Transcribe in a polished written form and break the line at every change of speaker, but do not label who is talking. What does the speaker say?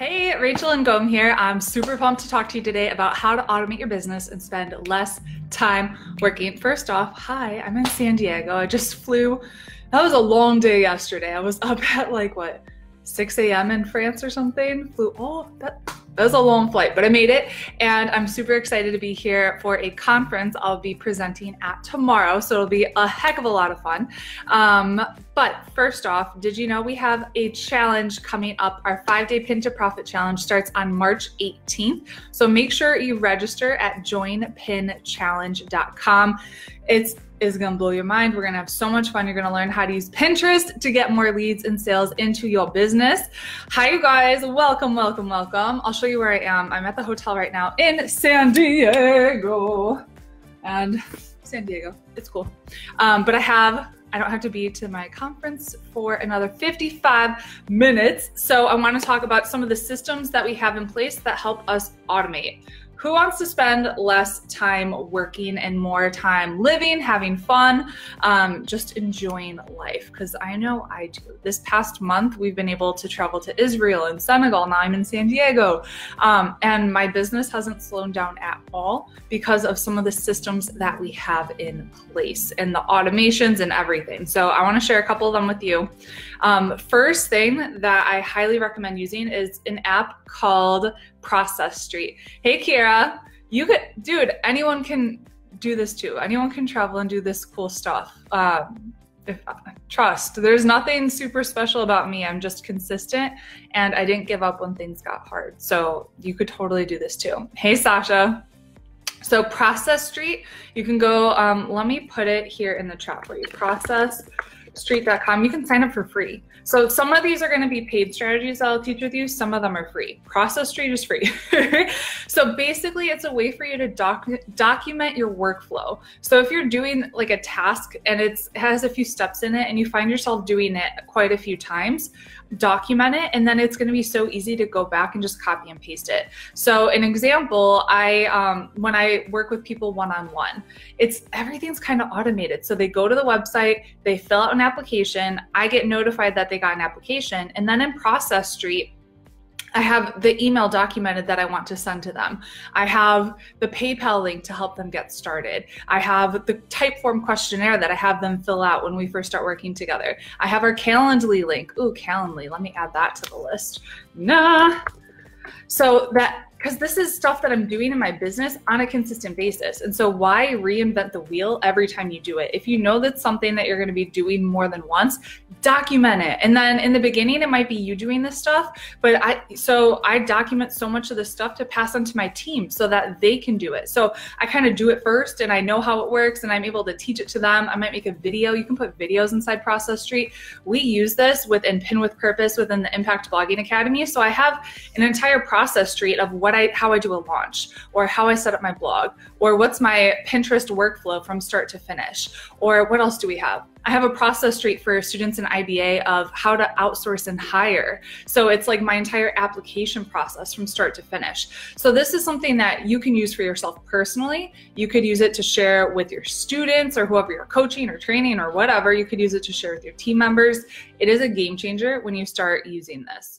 Hey, Rachel and Ngom here. I'm super pumped to talk to you today about how to automate your business and spend less time working. First off, hi, I'm in San Diego. I just flew. That was a long day yesterday. I was up at 6 a.m. in France or something. That was a long flight, but I made it, and I'm super excited to be here for a conference I'll be presenting at tomorrow, so it'll be a heck of a lot of fun. But first off, did you know we have a challenge coming up? Our 5-day Pin to Profit challenge starts on March 18th, so make sure you register at joinpinchallenge.com. It is gonna blow your mind. We're gonna have so much fun. You're gonna learn how to use Pinterest to get more leads and sales into your business. Hi, you guys, welcome, welcome, welcome. I'll show you where I am. I'm at the hotel right now in San Diego. And San Diego, it's cool. But I don't have to be to my conference for another 55 minutes. So I wanna talk about some of the systems that we have in place that help us automate. Who wants to spend less time working and more time living, having fun, just enjoying life? Because I know I do. This past month, we've been able to travel to Israel and Senegal. Now I'm in San Diego. And my business hasn't slowed down at all because of some of the systems that we have in place and the automations and everything. So I want to share a couple of them with you. First thing that I highly recommend using is an app called Process Street. Hey, Kira, anyone can do this too. Anyone can travel and do this cool stuff. Trust, there's nothing super special about me. I'm just consistent and I didn't give up when things got hard. So you could totally do this too. Hey, Sasha. So Process Street, you can go, let me put it here in the chat for you, processstreet.com. You can sign up for free. So some of these are gonna be paid strategies that I'll teach with you. Some of them are free. Process Street is free. So basically it's a way for you to document your workflow. So if you're doing like a task and it has a few steps in it and you find yourself doing it quite a few times, document it, and then it's gonna be so easy to go back and just copy and paste it. So an example, when I work with people one-on-one, everything's kind of automated. So they go to the website, they fill out an application, I get notified that they got an application, and then in Process Street, I have the email documented that I want to send to them. I have the PayPal link to help them get started. I have the Typeform questionnaire that I have them fill out when we first start working together. I have our Calendly link. Ooh, Calendly, let me add that to the list. Because this is stuff that I'm doing in my business on a consistent basis. And so why reinvent the wheel every time you do it? If you know that's something that you're gonna be doing more than once, document it. And then in the beginning, it might be you doing this stuff, but I document so much of this stuff to pass on to my team so that they can do it. So I kind of do it first and I know how it works and I'm able to teach it to them. I might make a video. You can put videos inside Process Street. We use this within Pin with Purpose within the Impact Blogging Academy. So I have an entire Process Street of how I do a launch, or how I set up my blog, or what's my Pinterest workflow from start to finish, or what else do we have? I have a Process Street for students in IBA of how to outsource and hire. So it's like my entire application process from start to finish. So this is something that you can use for yourself personally. You could use it to share with your students or whoever you're coaching or training or whatever. You could use it to share with your team members. It is a game changer when you start using this.